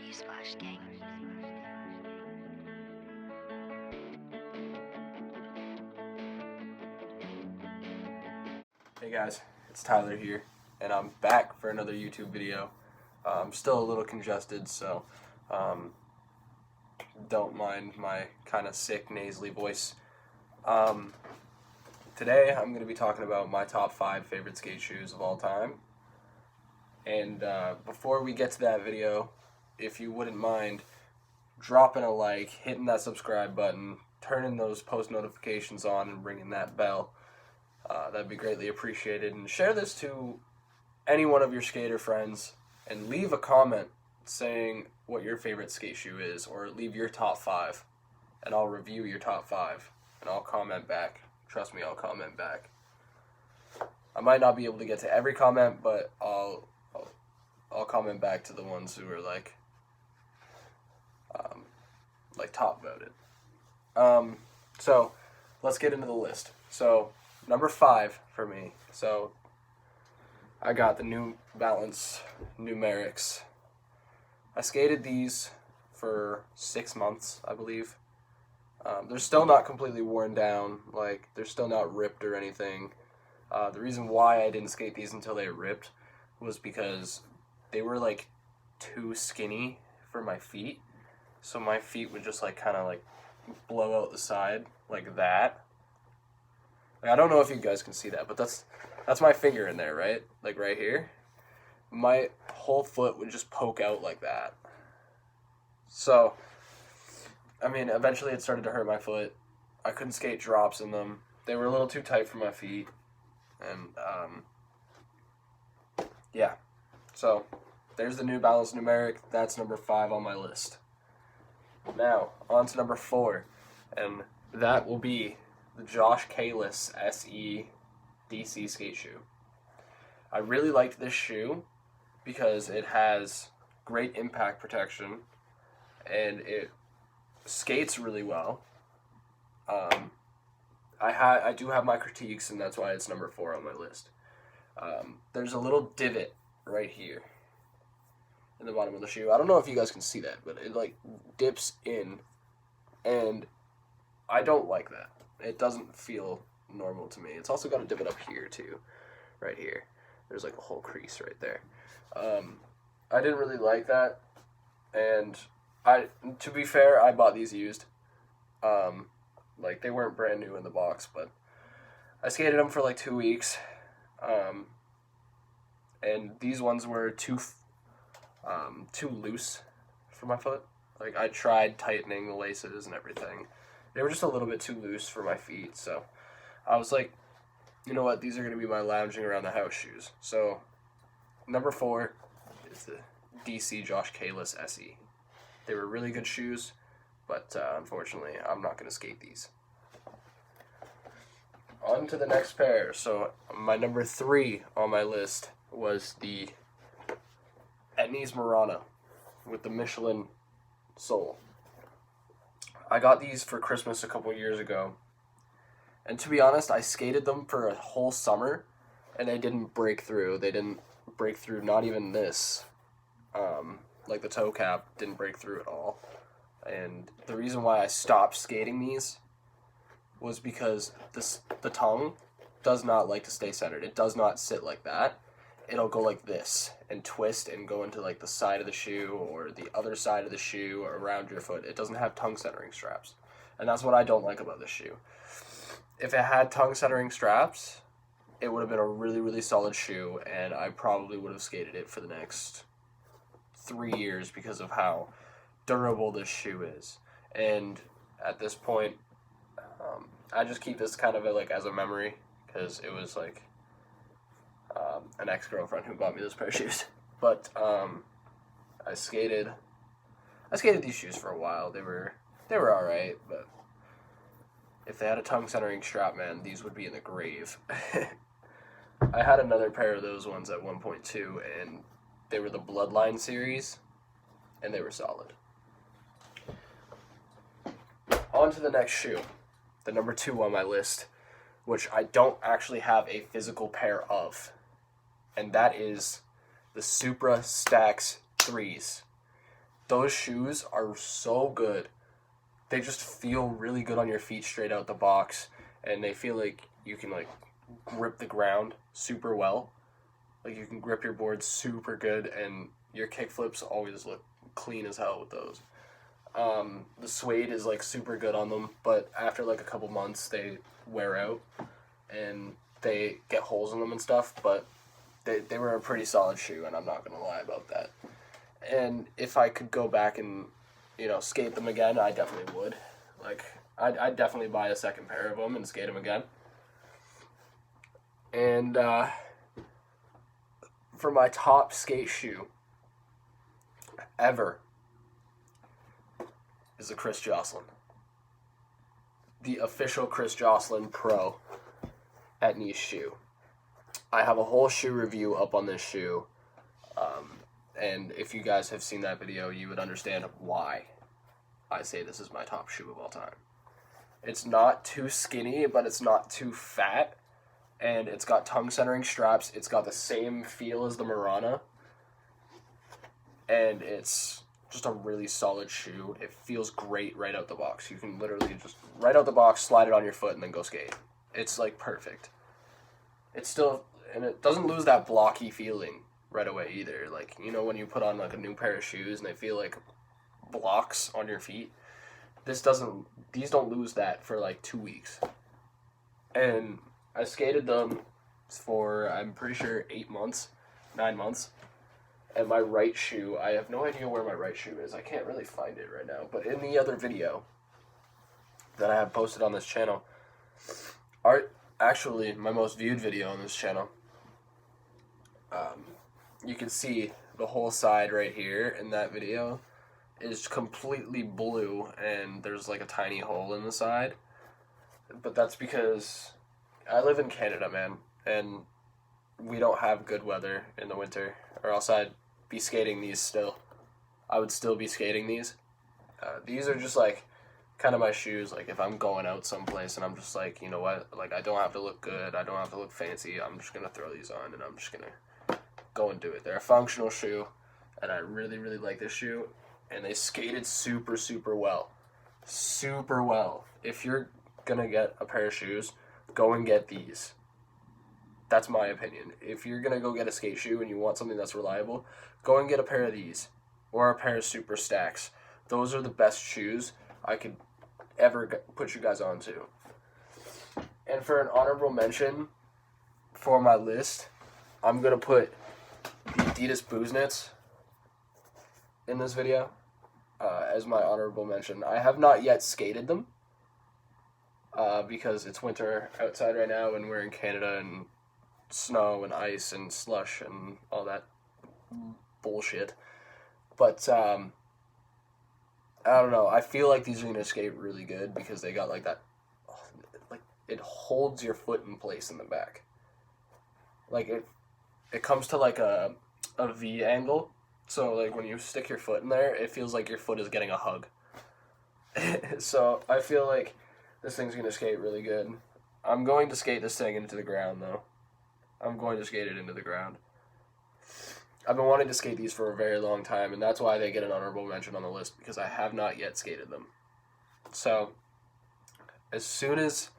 Amatnese/Gang. Hey guys, it's Tyler here, and I'm back for another YouTube video. I'm still a little congested, so don't mind my kind of sick, nasally voice. Today I'm going to be talking about my top 5 favorite skate shoes of all time. And before we get to that video, if you wouldn't mind dropping a like, hitting that subscribe button, turning those post notifications on, and ringing that bell, that'd be greatly appreciated. And share this to any one of your skater friends, and leave a comment saying what your favorite skate shoe is, or leave your top 5, and I'll review your top 5, and I'll comment back. Trust me, I'll comment back. I might not be able to get to every comment, but I'll comment back to the ones who are like top voted. So let's get into the list. So number 5 for me. So I got the new Balance Numerics. I skated these for 6 months, I believe. They're still not completely worn down. Like, they're still not ripped or anything. The reason why I didn't skate these until they ripped was because they were like too skinny for my feet. So my feet would just like kind of like blow out the side like that. Like, I don't know if you guys can see that, but that's my finger in there, right? Like right here. My whole foot would just poke out like that. So, I mean, eventually it started to hurt my foot. I couldn't skate drops in them. They were a little too tight for my feet. And, yeah. So, there's the new Balance Numeric. That's number 5 on my list. Now, on to number 4. And that will be the Kaylas SE DC skate shoe. I really liked this shoe because it has great impact protection and it skates really well. I do have my critiques, and that's why it's number 4 on my list. There's a little divot right here in the bottom of the shoe. I don't know if you guys can see that, but it like dips in, and I don't like that. It doesn't feel normal to me. It's also got a divot up here too, right here. There's like a whole crease right there. I didn't really like that, and to be fair, I bought these used. Like, they weren't brand new in the box, but I skated them for like 2 weeks, and these ones were too loose for my foot. Like, I tried tightening the laces and everything. They were just a little bit too loose for my feet, so I was like, you know what, these are going to be my lounging around the house shoes. So, number 4 is the DC Kaylas SE. They were really good shoes, but unfortunately, I'm not going to skate these. On to the next pair. So, my number 3 on my list was the Amatnese Murano with the Michelin sole. I got these for Christmas a couple years ago, and to be honest, I skated them for a whole summer, and they didn't break through. They didn't break through, not even this. Like, the toe cap didn't break through at all. And the reason why I stopped skating these was because the tongue does not like to stay centered. It does not sit like that. It'll go like this and twist and go into like the side of the shoe or the other side of the shoe or around your foot. It doesn't have tongue centering straps. And that's what I don't like about this shoe. If it had tongue centering straps, it would have been a really, really solid shoe, and I probably would have skated it for the next 3 years because of how durable this shoe is. And at this point, I just keep this kind of like as a memory, because it was like an ex-girlfriend who bought me this pair of shoes. But I skated these shoes for a while. They were all right, but if they had a tongue centering strap, man, these would be in the grave. I had another pair of those ones at one point too, and they were the Bloodline series, and they were solid. On to the next shoe, the number 2 on my list, which I don't actually have a physical pair of, and that is the Suprastax 3s. those shoes are so good. They just feel really good on your feet straight out the box, and they feel like you can like grip the ground super well. Like you can grip your board super good, and your kick flips always look clean as hell with those. The suede is like super good on them, but after like a couple months they wear out and they get holes in them and stuff, but they were a pretty solid shoe, and I'm not gonna lie about that. And if I could go back and, skate them again, I definitely would. Like, I'd definitely buy a second pair of them and skate them again. And for my top skate shoe ever is the Chris Joslin. The official Chris Joslin Pro Amatnese shoe. I have a whole shoe review up on this shoe. And if you guys have seen that video, you would understand why I say this is my top shoe of all time. It's not too skinny, but it's not too fat. And it's got tongue centering straps. It's got the same feel as the Murano. And it's just a really solid shoe. It feels great right out the box. You can literally just, right out the box, slide it on your foot and then go skate. It's like perfect. It's still, and it doesn't lose that blocky feeling right away either. Like, when you put on like a new pair of shoes and they feel like blocks on your feet, these don't lose that for like 2 weeks. And I skated them for, I'm pretty sure 9 months. And my right shoe, I have no idea where my right shoe is. I can't really find it right now. But in the other video that I have posted on this channel, actually my most viewed video on this channel, you can see the whole side right here in that video is completely blue, and there's like a tiny hole in the side. But that's because I live in Canada, man, and we don't have good weather in the winter, or else I'd be skating these still. I would still be skating these. These are just like kind of my shoes. Like if I'm going out someplace and I'm just like, you know what, like I don't have to look good, I don't have to look fancy, I'm just gonna throw these on and I'm just gonna go and do it. They're a functional shoe, and I really, really like this shoe, and they skated super, super well. Super well. If you're gonna get a pair of shoes, go and get these. That's my opinion. If you're gonna go get a skate shoe and you want something that's reliable, go and get a pair of these, or a pair of Suprastax. Those are the best shoes I could ever put you guys onto. And for an honorable mention for my list, I'm gonna put the Adidas Booznits in this video as my honorable mention. I have not yet skated them because it's winter outside right now and we're in Canada, and snow and ice and slush and all that bullshit. But I don't know. I feel like these are gonna skate really good because they got like that, like it holds your foot in place in the back. Like it comes to like a V angle. So like when you stick your foot in there, it feels like your foot is getting a hug. So I feel like this thing's gonna skate really good. I'm going to skate this thing into the ground though. I'm going to skate it into the ground. I've been wanting to skate these for a very long time, and that's why they get an honorable mention on the list, because I have not yet skated them. So as soon as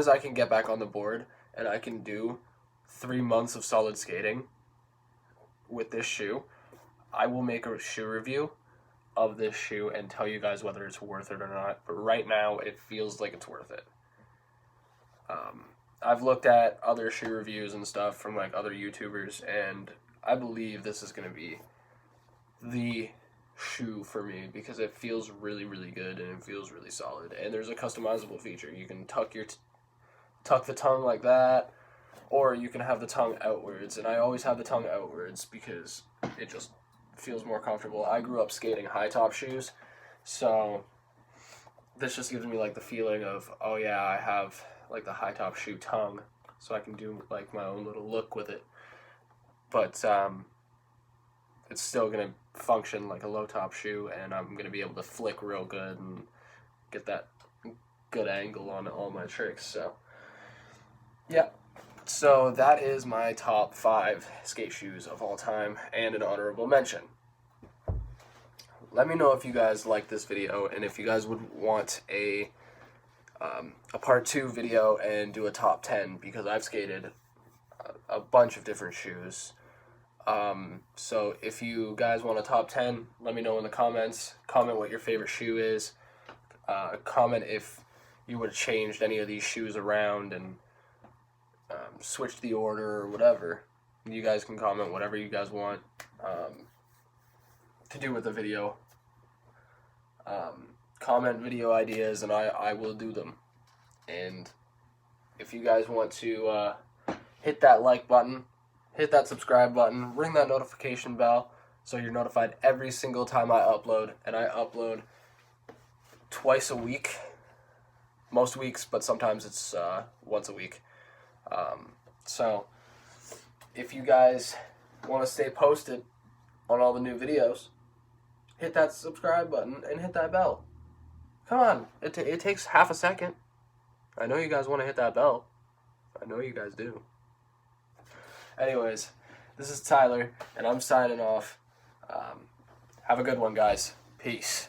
I can get back on the board and I can do 3 months of solid skating with this shoe, I will make a shoe review of this shoe and tell you guys whether it's worth it or not. But right now, it feels like it's worth it. I've looked at other shoe reviews and stuff from like other YouTubers, and I believe this is going to be the shoe for me because it feels really, really good and it feels really solid. And there's a customizable feature. You can tuck the tongue like that, or you can have the tongue outwards. And I always have the tongue outwards because it just feels more comfortable. I grew up skating high top shoes, so this just gives me like the feeling of, oh yeah, I have like the high top shoe tongue, so I can do like my own little look with it. But it's still gonna function like a low top shoe, and I'm gonna be able to flick real good and get that good angle on all my tricks. So yeah, so that is my top 5 skate shoes of all time and an honorable mention. let me know if you guys like this video, and if you guys would want a part 2 video and do a top 10, because I've skated a bunch of different shoes. So if you guys want a top 10, let me know in the comments. Comment what your favorite shoe is. Comment if you would have changed any of these shoes around and switched the order or whatever. You guys can comment whatever you guys want to do with the video. Comment video ideas and I will do them. And if you guys want to hit that like button, hit that subscribe button, ring that notification bell so you're notified every single time I upload. And I upload twice a week, most weeks, but sometimes it's once a week. So if you guys want to stay posted on all the new videos, hit that subscribe button and hit that bell. Come on, it takes half a second. I know you guys want to hit that bell. I know you guys do. Anyways, this is Tyler, and I'm signing off. Have a good one, guys. Peace.